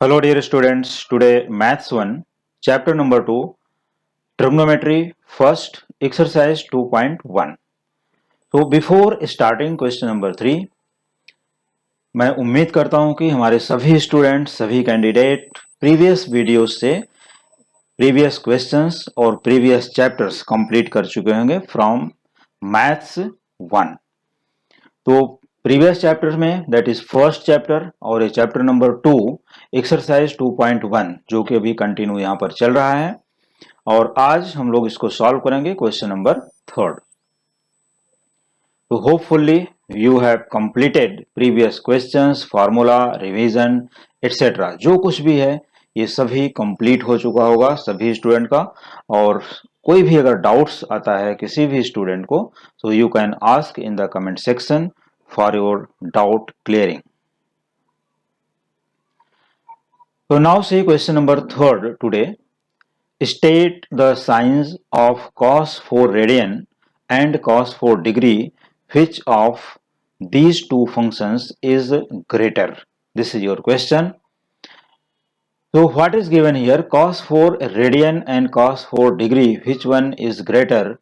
Hello dear students, today Maths 1, chapter number 2, Trigonometry, first exercise 2.1. So before starting question number 3, मैं उम्मीद करता हूं कि हमारे सभी स्टूडेंट्स, सभी कैंडिडेट प्रीवियस वीडियोस से प्रीवियस क्वेश्चंस और प्रीवियस चैप्टर्स कंप्लीट कर चुके होंगे फ्रॉम मैथ्स 1. तो प्रीवियस चैप्टर में दैट इज फर्स्ट चैप्टर और ये चैप्टर नंबर 2 एक्सरसाइज 2.1 जो कि अभी कंटिन्यू यहाँ पर चल रहा है और आज हम लोग इसको सॉल्व करेंगे क्वेश्चन नंबर 3. तो hopefully you have completed previous questions, formula, revision etcetera जो कुछ भी है ये सभी कंप्लीट हो चुका होगा सभी स्टूडेंट का. और कोई भी अगर डाउट्स आता है किसी भी स्टूडेंट को तो you can ask in the comment section for your doubt clearing. So now see question number 3 today. State the signs of cos 4 radian and cos 4 degree. Which of these two functions is greater? This is your question. So what is given here? Cos 4 radian and cos 4 degree. Which one is greater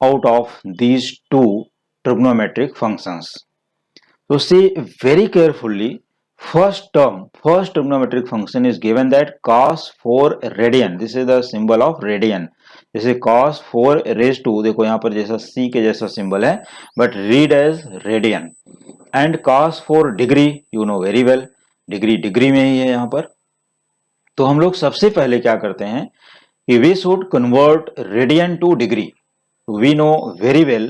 out of these two trigonometric functions? So see very carefully, first trigonometric function is given that cos 4 radian. This is the symbol of radian. जैसे cos 4 raised to, देखो यहाँ पर जैसा c के जैसा symbol है but read as radian. And cos 4 degree you know very well, degree में ही है यहाँ पर. तो हम लोग सबसे पहले क्या करते हैं कि we should convert radian to degree. We know very well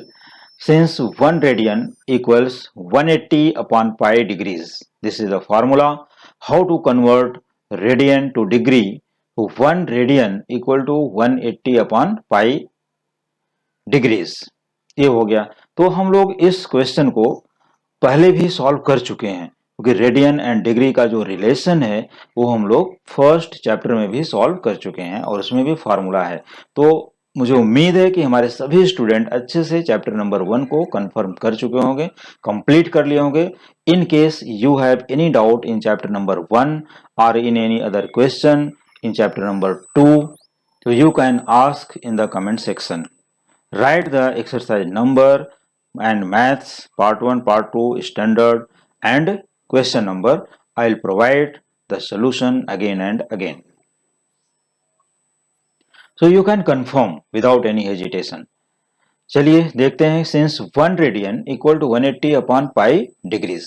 since 1 radian equals 180 upon pi degrees. This is the formula. How to convert radian to degree? 1 radian equal to 180 upon pi degrees. ये हो गया. तो हम लोग इस question को पहले भी सॉल्व कर चुके हैं क्योंकि रेडियन एंड डिग्री का जो रिलेशन है वो हम लोग फर्स्ट चैप्टर में भी सॉल्व कर चुके हैं और उसमें भी फार्मूला है. तो मुझे उम्मीद है कि हमारे सभी स्टूडेंट अच्छे से चैप्टर नंबर 1 को कंफर्म कर चुके होंगे, कंप्लीट कर लिए होंगे. In case you have any doubt in chapter number 1 और in any other question in chapter number 2 तो you can ask in the comment section. Right the exercise number and maths part 1, part 2, standard and question number. I'll provide the solution again and again. So you can confirm without any hesitation. चलिए देखते हैं. Since 1 radian equal to 180 upon pi degrees.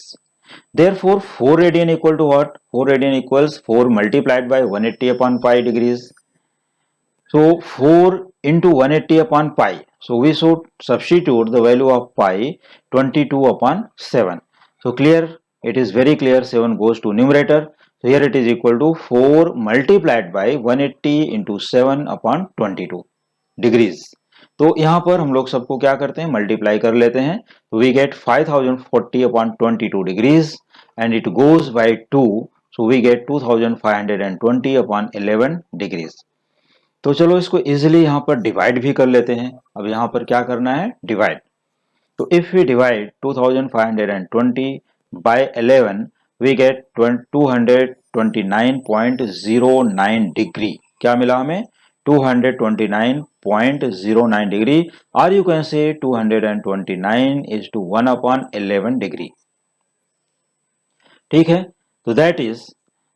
Therefore 4 radian equal to what? 4 radian equals 4 multiplied by 180 upon pi degrees. So 4 into 180 upon pi. So we should substitute the value of pi 22 upon 7. So clear, it is very clear, 7 goes to numerator. So here it is equal to 4 multiplied by 180 into 7 upon 22 degrees. तो यहाँ पर हम लोग सबको क्या करते हैं multiply कर लेते हैं. तो we get 5040 upon 22 degrees and it goes by 2. So we get 2520 upon 11 degrees. तो चलो इसको इजीली यहाँ पर डिवाइड भी कर लेते हैं. अब यहाँ पर क्या करना है डिवाइड. तो if we divide 2520 by 11 we get 229.09 degree. क्या मिला हमें 229.09 डिग्री और you can say 229 is to 1 upon 11 degree. ठीक है. तो दैट इज,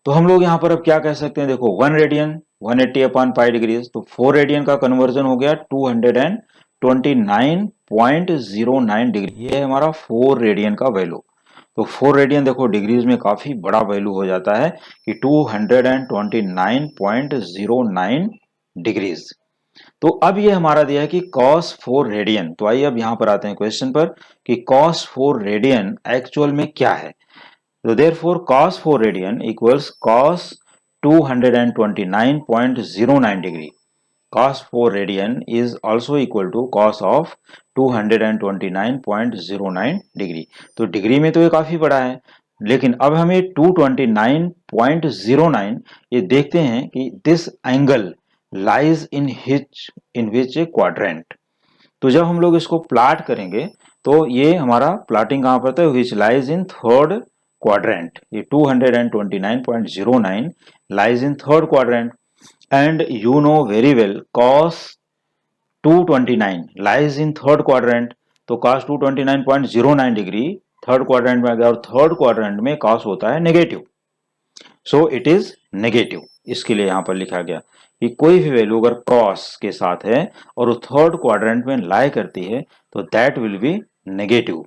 तो हम लोग यहाँ पर अब क्या कह सकते हैं देखो 1 रेडियन 180 अपॉन पाई डिग्रीज. तो 4 रेडियन का कन्वर्जन हो गया 229.09 डिग्री. ये है हमारा 4 रेडियन का वैल्यू. तो 4 रेडियन देखो डिग्रीज में काफी बड़ा वैल्यू हो जाता है कि 229.09 डिग्रीज. तो अब ये हमारा दिया है कि cos 4 रेडियन. तो आइए अब यहाँ पर आते हैं क्वेश्चन पर कि cos 4 रेडियन एक्चुअल में क्या है. So therefore cos 4 radian equals cos 229.09 degree. Cos 4 radian is also equal to cos of 229.09 degree. तो डिग्री में तो ये काफी बड़ा है लेकिन अब हमें 229.09 ये देखते हैं कि this angle lies in which quadrant. तो जब हम लोग इसको प्लाट करेंगे तो ये हमारा प्लाटिंग कहां पर था which lies in third quadrant. ये 229.09 lies in third quadrant, and you know very well cos 229 lies in third quadrant. तो cos 229.09 डिग्री थर्ड क्वाड्रेंट में आ गया, और थर्ड क्वाड्रेंट में cos होता है negative, so it is negative. इसके लिए यहां पर लिखा गया कि कोई भी वैल्यू अगर cos के साथ है और वो थर्ड क्वाड्रेंट में लाई करती है तो दैट विल बी नेगेटिव,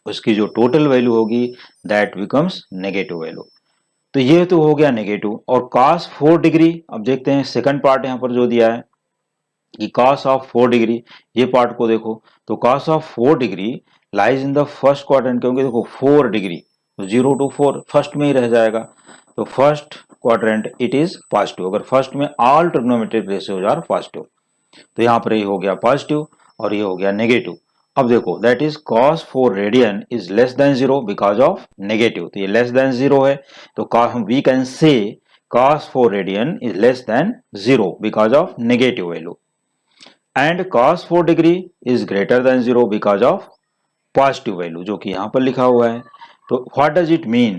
उसकी जो टोटल वैल्यू होगी दैट बिकम्स नेगेटिव वैल्यू। तो ये तो हो गया नेगेटिव। और cos 4 डिग्री, अब देखते हैं सेकंड पार्ट यहां पर जो दिया है कि cos ऑफ 4 डिग्री, ये पार्ट को देखो तो cos of 4 degree lies in the first quadrant, क्योंकि देखो 4 डिग्री तो 0 to 4 फर्स्ट में ही रह जाएगा, तो first quadrant it is positive. अगर फर्स्ट में all trigonometric ratios are positive, तो यहाँ पर ये हो गया पॉजिटिव और ये हो गया नेगेटिव। अब देखो that is cos 4 radian is less than 0 because of negative, तो ये लेस देन 0 है, तो we can say cos 4 radian is less than 0 because of negative value, and cos 4 degree is greater than 0 because of positive value, जो कि यहां पर लिखा हुआ है। तो what does it mean,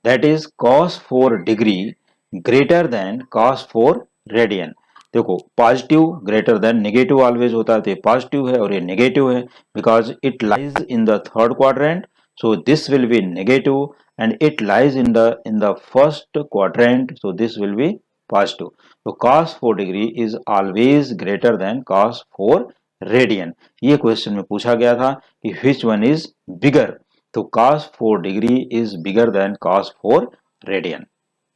that is cos 4 degree greater than cos 4 radian. देखो positive greater than negative always होता है, तो ये पॉजिटिव है और ये नेगेटिव है because it lies in the third quadrant, so this will be negative, and it lies in the first quadrant, so this will be positive. तो cos 4 degree is always greater than cos 4 radian. ये question में पूछा गया था कि which one is bigger, तो cos 4 degree is bigger than cos 4 radian.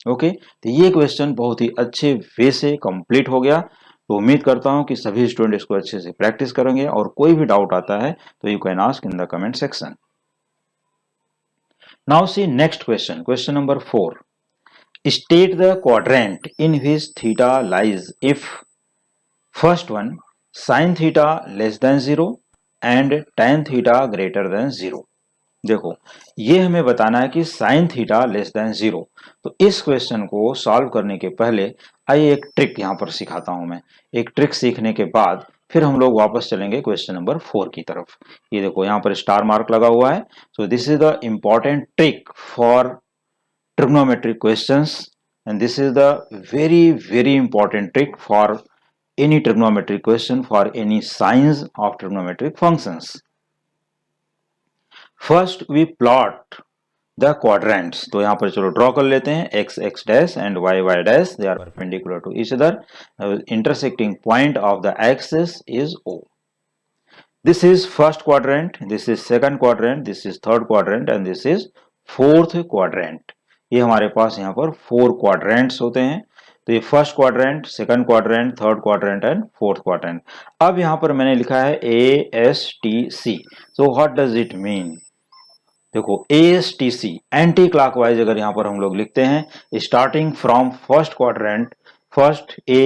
Okay, तो ये क्वेश्चन बहुत ही अच्छे वे से कंप्लीट हो गया। तो उम्मीद करता हूं कि सभी स्टूडेंट इसको अच्छे से प्रैक्टिस करेंगे, और कोई भी डाउट आता है तो you can ask in the comment section. Now see next question, question number 4, state the quadrant in which theta lies if first one sin theta less than 0 and tan theta greater than 0। देखो ये हमें बताना है कि sine theta less than 0। तो इस question को solve करने के पहले आइए एक ट्रिक यहां पर सिखाता हूं मैं। एक ट्रिक सीखने के बाद फिर हम लोग वापस चलेंगे क्वेश्चन नंबर 4 की तरफ। ये देखो यहां पर स्टार मार्क लगा हुआ है, so this is the important trick for trigonometric questions, and this is the very important trick for any trigonometric question, for any signs of trigonometric functions. First we plot the quadrants, तो यहाँ पर चलो draw कर लेते हैं, x x dash and y y dash, they are perpendicular to each other, intersecting point of the axis is O. This is first quadrant, this is second quadrant, this is third quadrant, and this is fourth quadrant। ये हमारे पास यहाँ पर 4 quadrants होते हैं। तो ये first quadrant, second quadrant, third quadrant and fourth quadrant. अब यहाँ पर मैंने लिखा है ASTC, so what does it mean. देखो ASTC एंटी क्लॉकवाइज अगर यहाँ पर हम लोग लिखते हैं, starting from first quadrant, first A,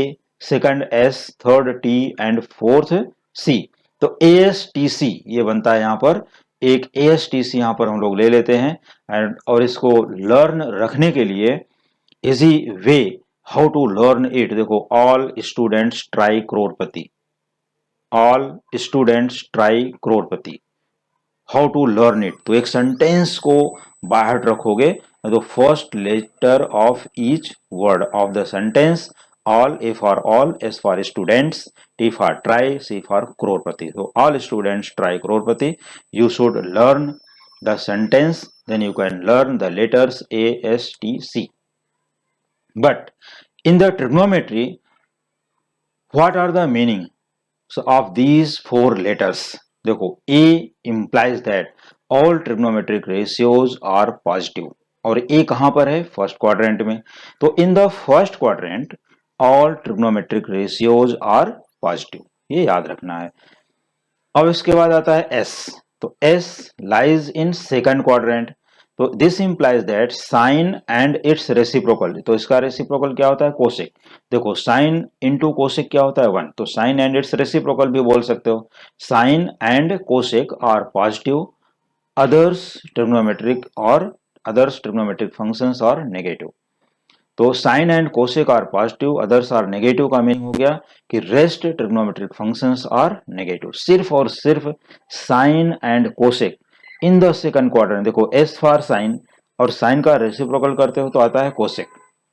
second S, third T and fourth C, तो ASTC ये बनता है यहाँ पर। एक ASTC यहाँ पर हम लोग ले लेते हैं, एंड और इसको लर्न रखने के लिए easy way how to learn it, देखो all students try crorepati, all students try crorepati, how to learn it. तो एक सेंटेंस को बाहर रखोगे तो first letter of each word of the sentence, all, A for all, S for students, T for try, C for crorepati. So all students try crorepati. You should learn the sentence, then you can learn the letters A, S, T, C. But in the trigonometry, what are the meaning of these 4 letters? देखो A implies that all trigonometric ratios are positive, और A कहां पर है, first quadrant में। तो in the first quadrant all trigonometric ratios are positive, ये याद रखना है। अब इसके बाद आता है S, तो S lies in second quadrant, तो this implies that sin and its reciprocal, तो इसका रेसिप्रोकल क्या होता है, कोसेक। देखो sin into कोसेक क्या होता है, 1, तो sin and its reciprocal भी बोल सकते हो। sin and cosec are positive, others trigonometric functions are negative। तो sine and cosec are positive, others are negative का मीनिंग हो गया कि rest trigonometric functions are negative. सिर्फ और सिर्फ sine and cosec in the second quadrant, देखो S for sine, और साइन का रेसिप्रोकल करते हो तो आता है कोसेक।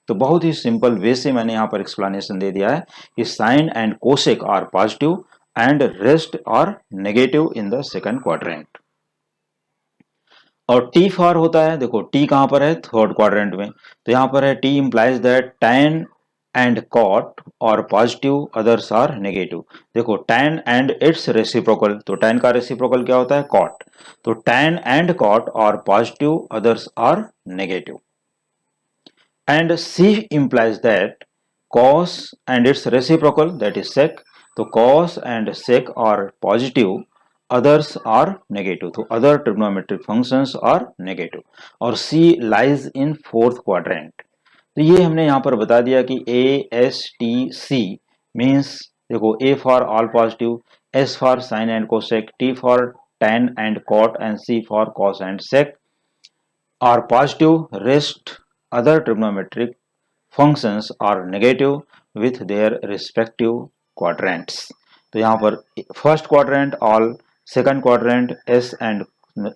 तो बहुत ही सिंपल वे से मैंने यहाँ पर एक्सप्लेनेशन दे दिया है कि sine and cosec are positive and rest are negative in the second quadrant. और टी फॉर होता है, देखो टी कहां पर है, थर्ड क्वाड्रेंट में, तो यहां पर है T implies that tan and cot are positive others are negative. देखो tan एंड इट्स रेसिप्रोकल, तो tan का रेसिप्रोकल क्या होता है, cot, तो tan and cot are positive others are negative. And C implies that cos and its reciprocal that is sec, तो cos and sec are positive, others are negative, तो other trigonometric functions are negative। और C lies in fourth quadrant। तो ये हमने यहाँ पर बता दिया कि A S T C means देखो A for all positive, S for sin and cosec, T for tan and cot and C for cos and sec are positive, rest other trigonometric functions are negative with their respective quadrants। तो यहाँ पर first quadrant all, second quadrant S and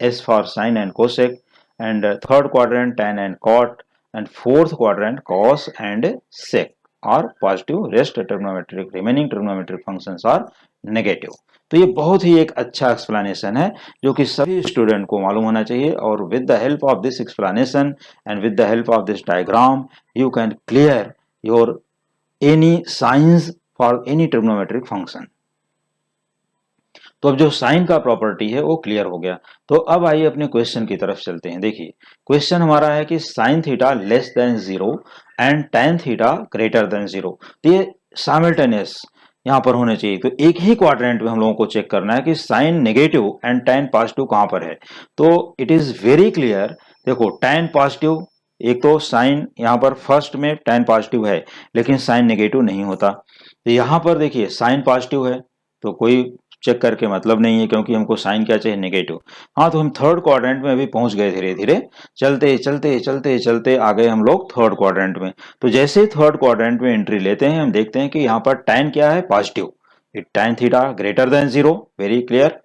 S for sine and cosec, and third quadrant tan and cot, and fourth quadrant cos and sec are positive, rest trigonometric remaining trigonometric functions are negative. तो ये बहुत ही एक अच्छा explanation है जो कि सभी student को मालूम होना चाहिए, और with the help of this explanation and with the help of this diagram you can clear your any signs for any trigonometric function। तो अब जो साइन का प्रॉपर्टी है वो क्लियर हो गया। तो अब आइए अपने क्वेश्चन की तरफ चलते हैं। देखिए क्वेश्चन हमारा है कि sine theta less than 0 and tan theta greater than 0। तो ये साइमल्टेनियस यहाँ पर होने चाहिए। तो एक ही क्वाड्रेंट में हम लोगों को चेक करना है कि sine negative and tan positive कहाँ पर है। तो इट इज वेरी क्लियर, देखो tan पॉजिटिव, एक तो साइन यहाँ पर फर्स्ट में tan पॉजिटिव है लेकिन साइन नेगेटिव नहीं होता। तो यहाँ पर देखिए साइन पॉजिटिव है तो कोई चेक करके मतलब नहीं है क्योंकि हमको साइन क्या चाहिए, नेगेटिव। हाँ तो हम थर्ड क्वाड्रेंट में अभी पहुंच गए, धीरे धीरे चलते चलते चलते चलते आ गए हम लोग थर्ड क्वाड्रेंट में। तो जैसे ही थर्ड क्वाड्रेंट में एंट्री लेते हैं हम देखते हैं कि यहाँ पर tan क्या है, positive, it tan theta greater than 0, very clear.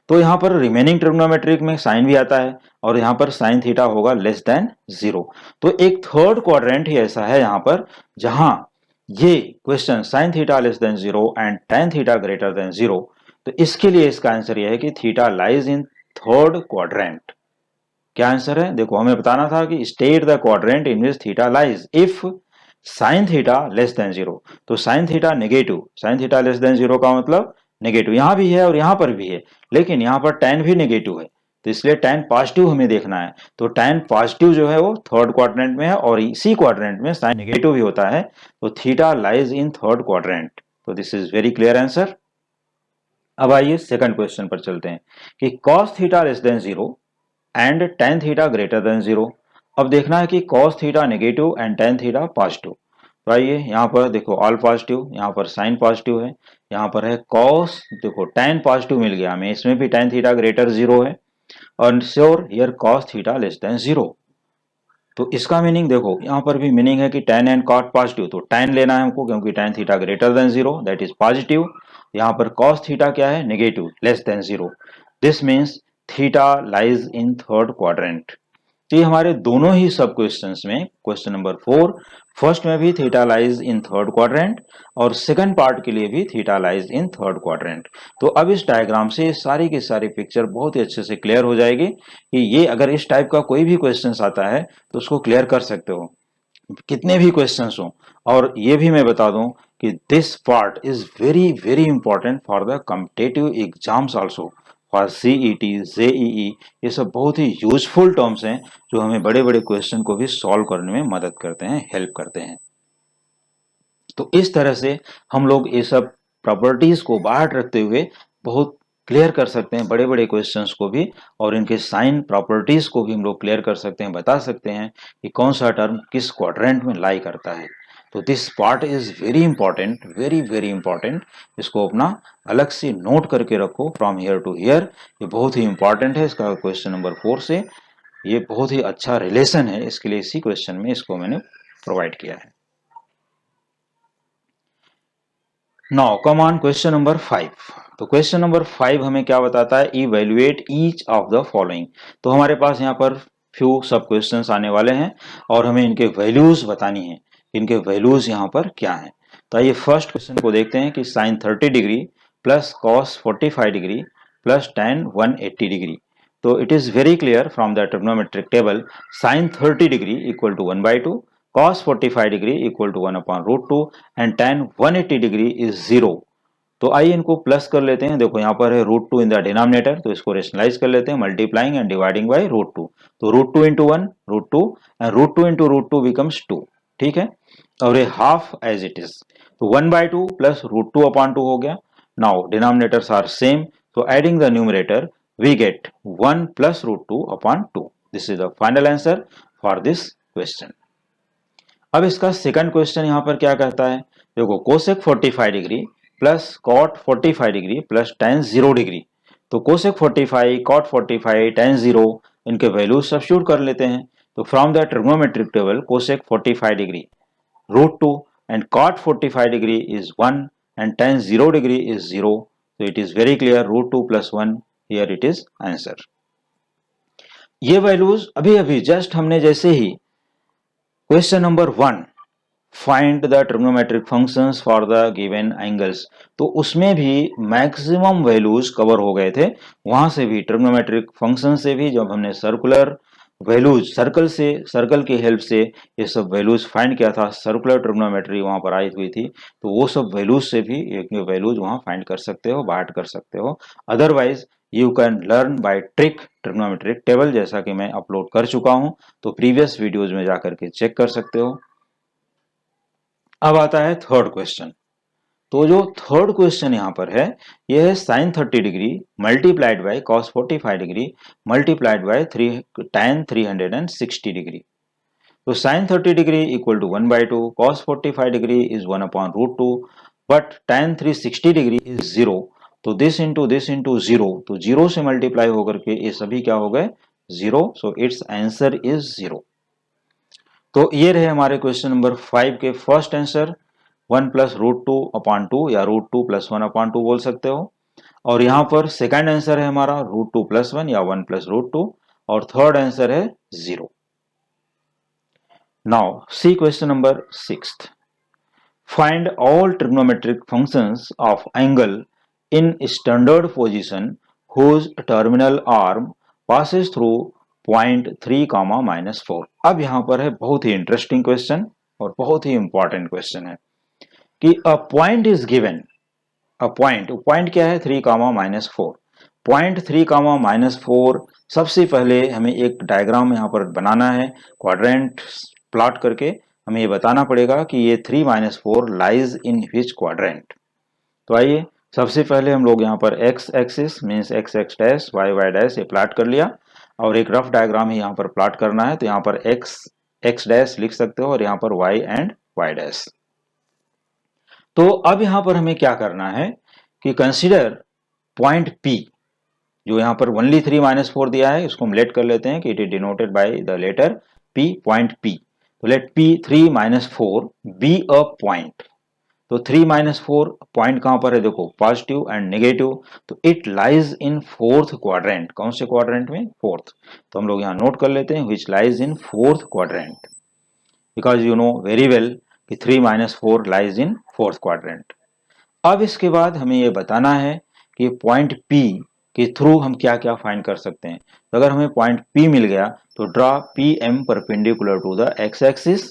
तो यहाँ पर रिमेनिंग ट्रिग्नोमेट्रिक में साइन भी आता है और यहाँ पर साइन थीटा होगा लेस देन 0। तो एक थर्ड क्वाड्रेंट ही ऐसा है यहाँ पर जहां ये question sine theta less than 0 and tan theta greater than 0, तो इसके लिए इसका आंसर यह है कि theta lies in third quadrant. क्या आंसर है, देखो हमें बताना था कि state the quadrant in which theta lies if sine theta less than 0। तो sine theta negative, sine theta less than 0 का मतलब नेगेटिव यहां भी है और यहां पर भी है, लेकिन यहां पर tan भी नेगेटिव है तो इसलिए tan पॉजिटिव हमें देखना है। तो tan पॉजिटिव जो है वो थर्ड क्वाड्रेंट में है और इसी क्वाड्रेंट में साइन नेगेटिव भी होता है, तो theta lies in third quadrant. तो this is very clear answer. अब आइए सेकंड क्वेश्चन पर चलते हैं कि cos theta less than 0 and tan theta greater than 0। अब देखना है कि cos theta negative and tan theta positive. तो आइए यहाँ पर देखो ऑल पॉजिटिव, यहाँ पर साइन पॉजिटिव है, यहाँ पर है cos, देखो tan पॉजिटिव मिल गया हमें, इसमें भी tan थीटा ग्रेटर 0 है और sure here cos theta less than 0। तो इसका मीनिंग देखो यहाँ पर भी मीनिंग है कि tan एंड cot पॉजिटिव, तो tan लेना है हमको क्योंकि tan theta greater than 0 that is positive. यहाँ पर cos थीटा क्या है, negative less than 0, this means theta lies in third quadrant. तो ये हमारे दोनों ही सब क्वेश्चंस में, क्वेश्चन नंबर 4 फर्स्ट में भी theta lies in third quadrant और सेकंड पार्ट के लिए भी theta lies in third quadrant. तो अब इस डायग्राम से सारी की सारी पिक्चर बहुत ही अच्छे से क्लियर हो जाएगी कि ये अगर इस टाइप का कोई भी क्वेश्चंस आता है तो उसको क्लियर कर सकते हो, कितने भी क्वेश्चंस हो। और ये भी मैं बता दूं कि this part is very very important for the competitive exams also, for CET, JEE, ये सब बहुत ही यूजफुल टर्म्स हैं जो हमें बड़े बड़े क्वेश्चन को भी सॉल्व करने में मदद करते हैं, हेल्प करते हैं। तो इस तरह से हम लोग ये सब प्रॉपर्टीज को बाहर रखते हुए बहुत क्लियर कर सकते हैं बड़े बड़े क्वेश्चंस को भी, और इनके साइन प्रॉपर्टीज को भी हम लोग क्लियर कर सकते हैं, बता सकते हैं कि कौन सा टर्म किस क्वाड्रेंट में लाई करता है। तो this part is very important, very very important, इसको अपना अलग से नोट करके रखो फ्रॉम हियर टू हियर, ये बहुत ही इंपॉर्टेंट है। इसका क्वेश्चन नंबर 4 से ये बहुत ही अच्छा रिलेशन है, इसके लिए इसी क्वेश्चन में इसको मैंने प्रोवाइड किया है। Now come on question number 5। तो क्वेश्चन नंबर 5 हमें क्या बताता है, evaluate each of the following. तो हमारे पास यहाँ पर फ्यू सब क्वेश्चंस आने वाले हैं और हमें इनके वैल्यूज बतानी है, इनके वैल्यूज यहाँ पर क्या हैं। तो आइए फर्स्ट क्वेश्चन को देखते हैं कि sine 30 degree plus cos 45 degree plus tan 180 degree. तो it is very clear from the trigonometric table, sine 30 degree equal to 1/2, cos 45 degree equal to 1/√2 and tan 180 degree is 0। तो आइए इनको प्लस कर लेते हैं। देखो यहाँ पर है √2 इन द डिनोमिनेटर, तो इसको रेशनलाइज कर लेते हैं, मल्टीप्लाइंग एंड डिवाइडिंग बाई √2। तो √2 इंटू 1 √2 एंड √2 इंटू √2 बिकम्स 2। ठीक है, और ये हाफ एज इट इज, तो 1/2 प्लस √2/2 हो गया। Now denominators are same, so adding the numerator we get 1 plus √2/2. This is the final answer for this question. अब इसका सेकंड क्वेश्चन यहां पर क्या कहता है, देखो cosec 45 degree plus cot 45 degree plus tan 0 degree. तो कोसेक 45, कॉट 45, tan 0 इनके वैल्यूज सब्स्टिट्यूट कर लेते हैं। तो from the trigonometric table cosec 45 degree √2 and cot 45 degree is 1 and tan 0 degree is 0. So it is very clear, √2 plus 1, here it is answer. ये values अभी अभी just हमने जैसे ही question number 1 find the trigonometric functions for the given angles, तो उसमें भी maximum values cover हो गए थे। वहां से भी ट्रिग्नोमेट्रिक फंक्शन से भी जब हमने सर्कुलर वैल्यूज सर्कल की हेल्प से ये सब वैल्यूज फाइंड किया था, सर्कुलर ट्रिग्नोमेट्री वहां पर आई हुई थी, तो वो सब वैल्यूज से भी ये वैल्यूज वहां फाइंड कर सकते हो, बाहर कर सकते हो। Otherwise you can learn by trick trigonometric table, जैसा कि मैं अपलोड कर चुका हूं, तो प्रीवियस वीडियोज में जाकर के चेक कर सकते हो। अब आता है थर्ड क्वेश्चन। तो जो थर्ड क्वेश्चन यहां पर है, यह है sine 30 degree multiplied by cos 45 degree multiplied by tan 360 degree. तो sine 30 degree equal to 1/2, cos 45 degree is 1/√2, but tan 360 degree is 0। तो दिस इंटू 0, तो 0 से मल्टीप्लाई होकर के ये सभी क्या हो गए 0। So it's answer is 0। तो ये रहे हमारे क्वेश्चन नंबर 5 के फर्स्ट आंसर, 1 प्लस √2/2 या √2 प्लस 1/2 बोल सकते हो। और यहाँ पर सेकंड आंसर है हमारा √2 प्लस 1 या 1 प्लस √2, और थर्ड आंसर है 0। Now see question number 6th, find all trigonometric functions of angle in standard position whose terminal arm passes through point 3, -4। अब यहां पर है बहुत ही इंटरेस्टिंग क्वेश्चन और बहुत ही इंपॉर्टेंट क्वेश्चन है कि a point is given, a point क्या है 3, -4। पॉइंट 3, -4, सबसे पहले हमें एक डायग्राम यहां पर बनाना है, क्वाड्रेंट प्लॉट करके हमें ये बताना पड़ेगा कि ये 3, -4 लाइज इन विच क्वाड्रेंट। तो आइए सबसे पहले हम लोग यहाँ पर X axis means X X dash Y Y dash ये प्लॉट कर लिया, और एक रफ डायग्राम ही यहाँ पर प्लॉट करना है। तो यहाँ पर एक्स एक्स डैश लिख सकते हो और यहाँ पर वाई एंड वाई डैश। तो अब यहाँ पर हमें क्या करना है कि कंसीडर पॉइंट P, जो यहाँ पर ओनली 3, -4 दिया है, इसको हम लेट कर लेते हैं कि it is denoted by the letter P, point P। तो let P 3, -4 be a point. तो 3, -4 पॉइंट कहां पर है, देखो पॉजिटिव एंड नेगेटिव, तो it lies in fourth quadrant. कौन से क्वाड्रेंट में, फोर्थ। तो हम लोग यहां नोट कर लेते हैं which lies in fourth quadrant, because you know very well कि 3, -4 लाइज इन फोर्थ क्वाड्रेंट। अब इसके बाद हमें यह बताना है कि पॉइंट P के थ्रू हम क्या क्या फाइंड कर सकते हैं। तो अगर हमें पॉइंट P मिल गया तो draw PM perpendicular to the X axis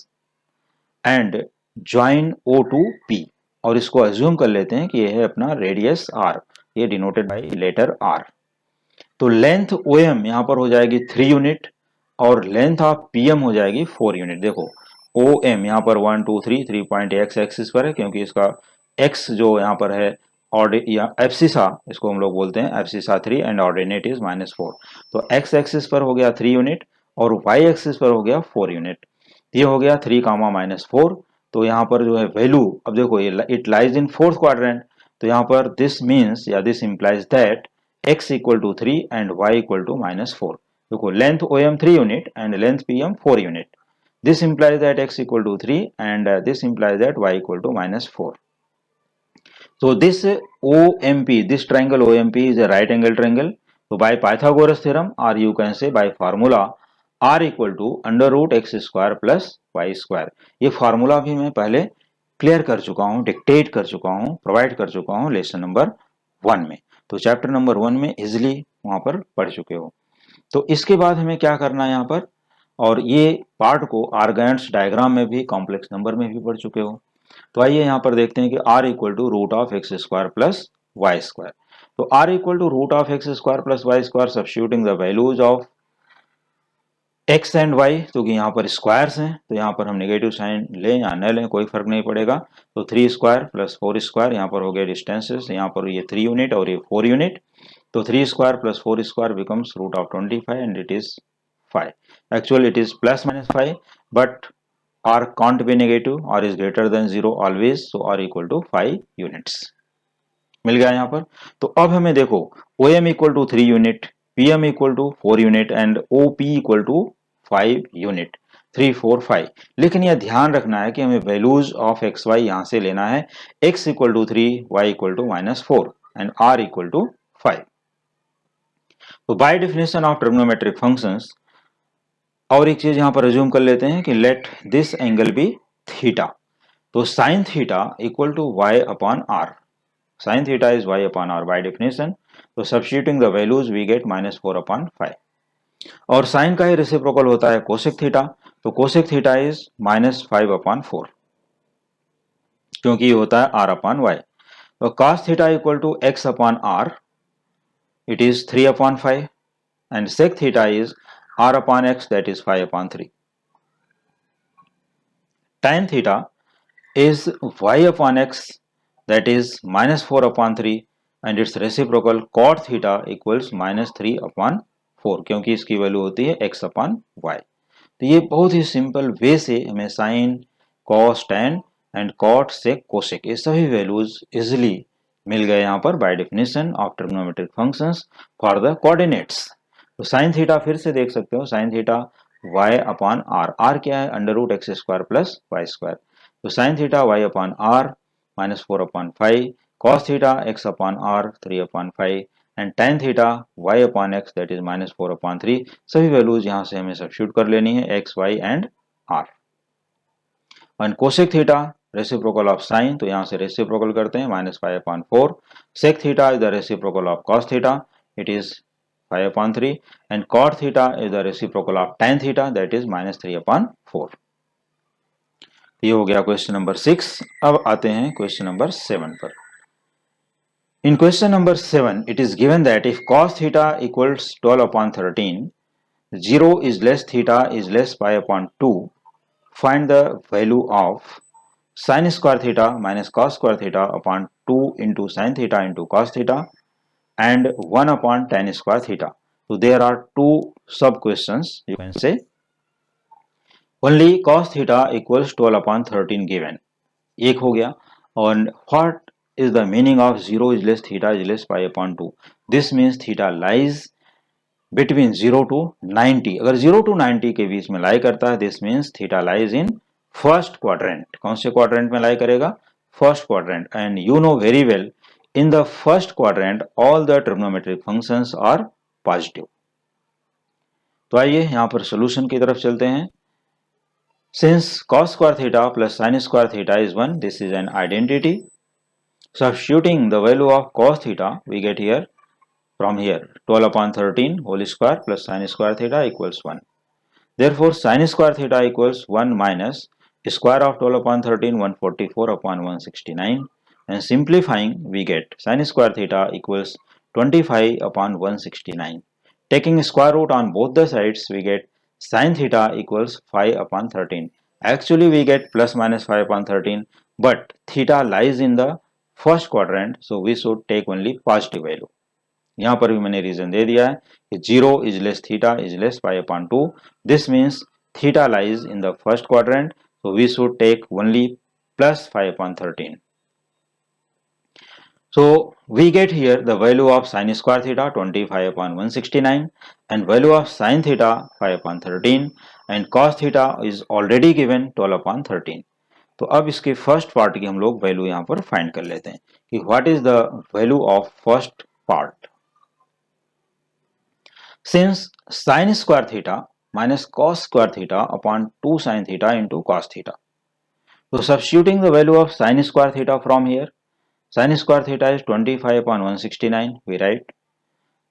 and join O to P, और इसको अज्यूम कर लेते हैं कि यह है अपना रेडियस R, ये डिनोटेड बाय लेटर R। तो लेंथ OM यहां पर हो जाएगी 3 यूनिट और लेंथ ऑफ PM हो जाएगी 4 यूनिट। देखो OM यहां पर 1 2 3 पॉइंट एक्स एक्सिस पर है, क्योंकि इसका x जो यहां पर है या एब्सिसा, इसको हम लोग बोलते हैं एब्सिसा 3 एंड ऑर्डिनेट इज -4। तो x एक्सिस पर हो गया 3 यूनिट और y एक्सिस पर हो गया 4 यूनिट। ये हो गया 3, -4। तो यहाँ पर जो है वैल्यू, अब देखो ये it lies in fourth quadrant, तो यहाँ पर दिस मीन्स या this implies that x equal to 3 and y equal to -4। देखो length OM 3 unit and length PM 4 unit, this implies that x equal to 3 and this implies that y equal to -4. So this OMP, this triangle OMP is a right angle triangle. So by Pythagoras theorem, or you can say by formula r equal to under root x square plus y square. ये formula भी मैं पहले clear कर चुका हूँ, dictate कर चुका हूँ, प्रोवाइड कर चुका हूँ लेसन नंबर 1 में। तो चैप्टर नंबर 1 में इजिली वहां पर पढ़ चुके हो। तो इसके बाद हमें क्या करना है यहाँ पर, और ये पार्ट को आर्गेंट्स डायग्राम में भी, कॉम्प्लेक्स नंबर में भी पढ़ चुके हो। तो आइए यहाँ पर देखते हैं कि r equal to root of x square plus y square. तो r equal to root of x square plus y square, substituting the values of x and y, तो कि यहाँ पर स्क्वायर्स हैं तो यहाँ पर हम नेगेटिव साइन लें या न लें कोई फर्क नहीं पड़ेगा। तो 3 स्क्वायर प्लस 4 स्क्वायर, यहाँ पर हो गया डिस्टेंसेस, यहाँ पर ये 3 यूनिट और ये 4 यूनिट। तो 3 square plus 4 square becomes root of 25 and it is 5। Actually it is plus minus 5, but r can't be negative, r is greater than 0 always, so r equal to 5 units मिल गया यहाँ पर। तो अब हमें देखो OM equal to 3 unit, PM equal to 4 unit and OP equal to 5 unit, 3 4 5। लेकिन यह ध्यान रखना है कि हमें वैल्यूज ऑफ एक्स वाई यहां से लेना है, x equal to 3, y equal to -4 and r equal to 5। तो by definition of trigonometric functions, और एक चीज यहां पर रिज्यूम कर लेते हैं कि let this angle be theta. तो sine theta equal to y upon r, sine theta is y upon r by definition. तो substituting the values we get -4/5। और साइन का ही रेसिप्रोकल होता है कोसेक थीटा, तो कोसेक थीटा इज -5/4, क्योंकि ये होता है r अपॉन वाई। तो cos theta equal to x upon r, it is 3/5 and sec theta is r upon x, that is 5/3. Tan theta is y upon x, that is -4/3 and its reciprocal cot theta equals -3/4, क्योंकि इसकी value होती है x upon y। तो ये बहुत ही simple way से हमें sine, cos, tan and cot, sec, cosec ये सभी वैल्यूज इजिली मिल गए यहाँ पर by definition of trigonometric functions for the coordinates. तो साइन थीटा फिर से देख सकते हो, sine theta y upon r, r क्या है under root x square plus y square. तो sine theta y upon r -4/5, cos theta x upon r 3/5 and tan theta y upon x, that is -4/3। सभी values यहां से हमें substitute कर लेनी है x, y and r। And cosec theta reciprocal of sine, तो यहां से रेसिप्रोकल करते हैं -5/4। Sec theta is the reciprocal of cos theta, it is 5/3 and cot theta is the reciprocal of tan theta, that is -3/4। ये हो गया question number 6। अब आते हैं क्वेश्चन नंबर 7 पर। In question number 7 it is given that if cos theta equals 12/13, 0 is less theta is less pi/2, find the value of sin square theta minus cos square theta upon 2 into sin theta into cos theta and 1 upon tan square theta. So there are two sub questions you can say. Only cos theta equals 12/13 given, एक हो गया। और what is the meaning of 0 is less theta is less pi/2? This means theta lies between 0 to 90। अगर 0 to 90 के बीच में लाई करता है, this means theta lies in first quadrant। कौन से quadrant में लाई करेगा? First quadrant। And you know very well, in the first quadrant all the trigonometric functions are positive। तो आइए यहां पर सॉल्यूशन की तरफ चलते हैं। Since cos square theta plus sin square theta is 1, this is an identity। Substituting the value of cos theta, we get here from here 12/13 whole square plus sin square theta equals 1। Therefore sin square theta equals 1 minus square of 12/13, 144/169, and simplifying we get sin square theta equals 25/169। Taking square root on both the sides we get sin theta equals 5/13। Actually we get plus minus 5/13, but theta lies in the first quadrant, so we should take only positive value। यहां पर भी मैंने reason दे दिया है कि 0 is less theta is less pi/2। This means theta lies in the first quadrant, so we should take only plus 5/13। So we get here the value of sin square theta 25/169 and value of sin theta 5/13 and cos theta is already given 12/13। तो अब इसके first part की हम लोग value यहां पर find कर लेते हैं कि what is the value of first part. Since sin square theta minus cos square theta upon 2 sin theta into cos theta. So substituting the value of sin square theta from here, sin square theta is 25 upon 169, we write,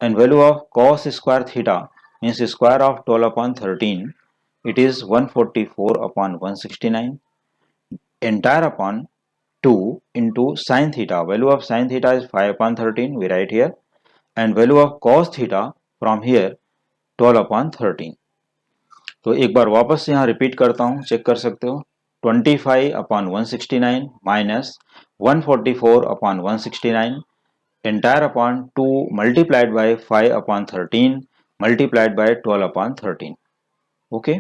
and value of cos square theta means square of 12 upon 13, it is 144 upon 169, entire upon 2 into sin theta, value of sin theta is 5 upon 13, we write here, and value of cos theta from here 12 upon 13. तो एक बार वापस यहाँ repeat करता हूँ, check कर सकते हो, 25 upon 169 minus 144 upon 169 entire upon 2 multiplied by 5 upon 13 multiplied by 12 upon 13. Okay,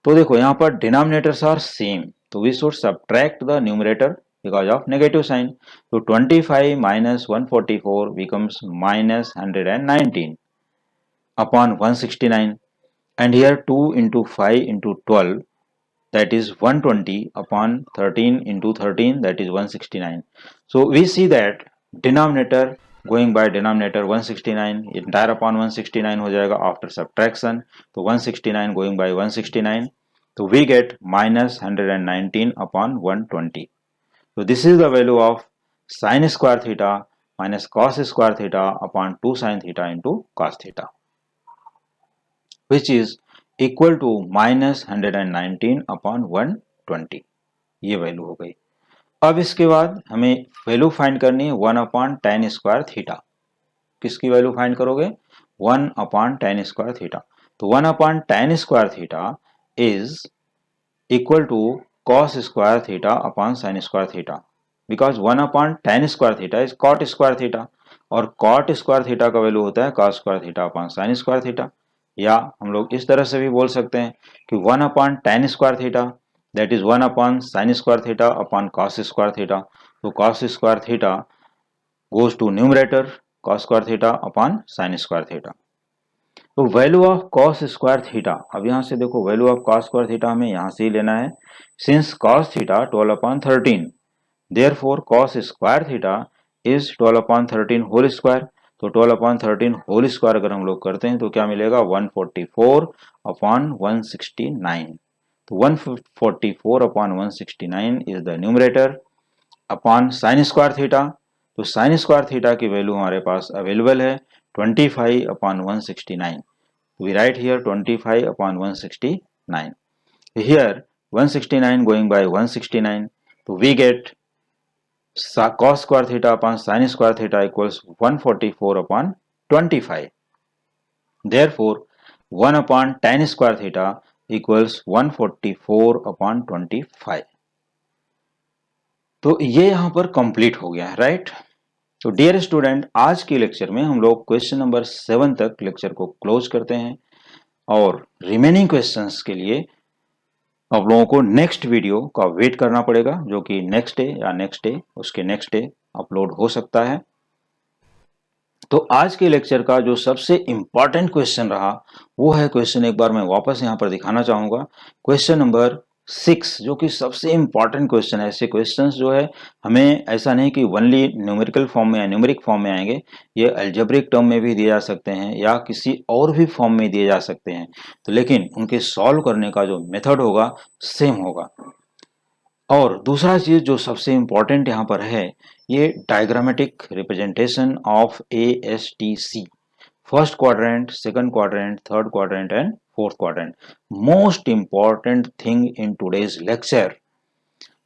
तो देखो यहाँ पर डिनोमिनेटर्स आर सेम, तो we should subtract the numerator because of negative sign. तो 25 minus 144 becomes minus 119 upon 169, and here 2 into 5 into 12, that is 120 upon 13 into 13, that is 169. So we see that denominator going by denominator 169, entire upon 169 हो जाएगा after subtraction. तो 169 going by 169, so we get minus 119 upon 120. So this is the value of sin square theta minus cos square theta upon 2 sin theta into cos theta, which is equal to minus 119 upon 120. ये value हो गई. अब इसके बाद हमें value find करनी है 1 upon tan square theta. किसकी वैल्यू फाइंड करोगे? 1 अपॉन tan स्क्वायर थीटा. तो 1 upon tan square theta is equal to cos square theta upon sin square theta, because 1 upon tan square theta is cot square theta, और cot square theta का value होता है cos square theta upon sin square theta. या हम लोग इस तरह से भी बोल सकते हैं कि 1 upon tan square theta that is 1 upon sin square theta upon cos square theta. तो cos square theta goes to numerator cos square theta upon sin square theta. तो value of cos square theta, अब यहां से देखो value of cos square theta हमें यहां से ही लेना है. Since cos theta 12 upon 13, therefore cos square theta is 12 upon 13 whole square. तो 12 अपॉन 13 होल स्क्वायर अगर हम लोग करते हैं तो क्या मिलेगा? 144 अपॉन 169. तो 144 upon 169 is the numerator upon sine square theta. तो साइन स्क्वायर थीटा की वैल्यू हमारे पास अवेलेबल है 25 upon 169. We write here 25 upon 169. Here 169 going by 169, तो we get cos square theta upon sin square theta equals 144 upon 25. Therefore, 1 upon tan square theta equals 144 upon 25. तो ये यहां पर कंप्लीट हो गया है, राइट? तो डियर स्टूडेंट, आज के लेक्चर में हम लोग क्वेश्चन नंबर 7 तक लेक्चर को क्लोज करते हैं, और रिमेनिंग क्वेश्चंस के लिए आप लोगों को नेक्स्ट वीडियो का वेट करना पड़ेगा, जो कि नेक्स्ट डे या नेक्स्ट डे उसके नेक्स्ट डे अपलोड हो सकता है. तो आज के लेक्चर का जो सबसे इंपॉर्टेंट क्वेश्चन रहा वो है क्वेश्चन, एक बार मैं वापस यहां पर दिखाना चाहूंगा, क्वेश्चन नंबर 6, जो कि सबसे इंपॉर्टेंट क्वेश्चन है. ऐसे क्वेश्चंस जो है हमें ऐसा नहीं कि ओनली न्यूमेरिकल फॉर्म में या न्यूमेरिक फॉर्म में आएंगे, ये अलजेब्रिक टर्म में भी दिए जा सकते हैं या किसी और भी फॉर्म में दिए जा सकते हैं. तो लेकिन उनके सॉल्व करने का जो मेथड होगा सेम होगा. और दूसरा चीज जो सबसे इंपॉर्टेंट यहाँ पर है, ये diagrammatic representation of ASTC, first quadrant, second quadrant, third quadrant and fourth quadrant. Most important thing in today's lecture.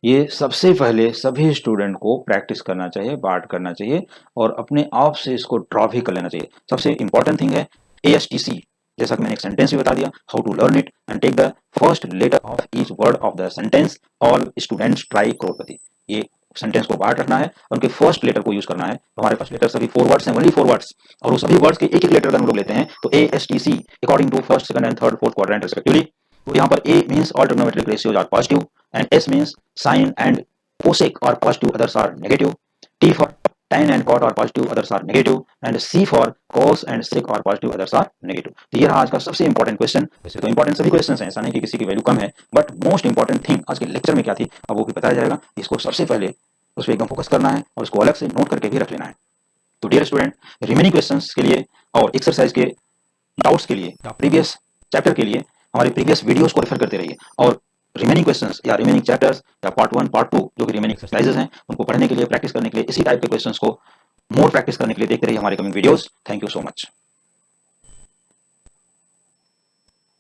ये सबसे पहले सभी स्टूडेंट को प्रैक्टिस करना चाहिए, बात करना चाहिए, और अपने आप से इसको ड्रॉ भी कर लेना चाहिए. सबसे इंपॉर्टेंट थिंग है ASTC. जैसा कि मैंने एक सेंटेंस भी बता दिया, how to learn it and take the first letter of each word of the sentence. All students try करोड़पति. ये सेंटेंस को बाहर रखना है और उनके फर्स्ट लेटर को यूज करना है. तो हमारे पास लेटर सभी 4 वर्ड्स हैं, ओनली 4 वर्ड्स, और वो सभी वर्ड्स के एक एक लेटर अगर हम लोग लेते हैं तो ASTC according to first, second and third, fourth quadrant respectively. तो यहाँ पर A means all trigonometric ratios are positive, and S means sine and cosec are positive, others are negative. T for tan and cot are positive, others are negative, and C for cos and sec are positive, others are negative. तो ये रहा आज का सबसे important question. वैसे तो important सभी questions हैं, ऐसा नहीं कि किसी की वैल्यू कम है, बट मोस्ट इंपॉर्टेंट थिंग आज के लेक्चर में क्या थी अब वो भी बताया जाएगा. इसको सबसे पहले उस पर एकदम फोकस करना है और इसको अलग से नोट करके भी रख लेना है. तो डियर स्टूडेंट, रिमेनिंग क्वेश्चंस के लिए और एक्सरसाइज के डाउट्स के लिए या प्रीवियस चैप्टर के लिए हमारे प्रीवियस वीडियोस को रेफर करते रहिए और रिमेनिंग क्वेश्चंस या रिमेनिंग चैप्टर्स या पार्ट 1 पार्ट 2 जो कि रिमेनिंग एक्सरसाइजेस हैं उनको पढ़ने के लिए, प्रैक्टिस करने के लिए, इसी टाइप के क्वेश्चंस को मोर प्रैक्टिस करने के लिए देखते रहिए हमारे coming videos. Thank you so much.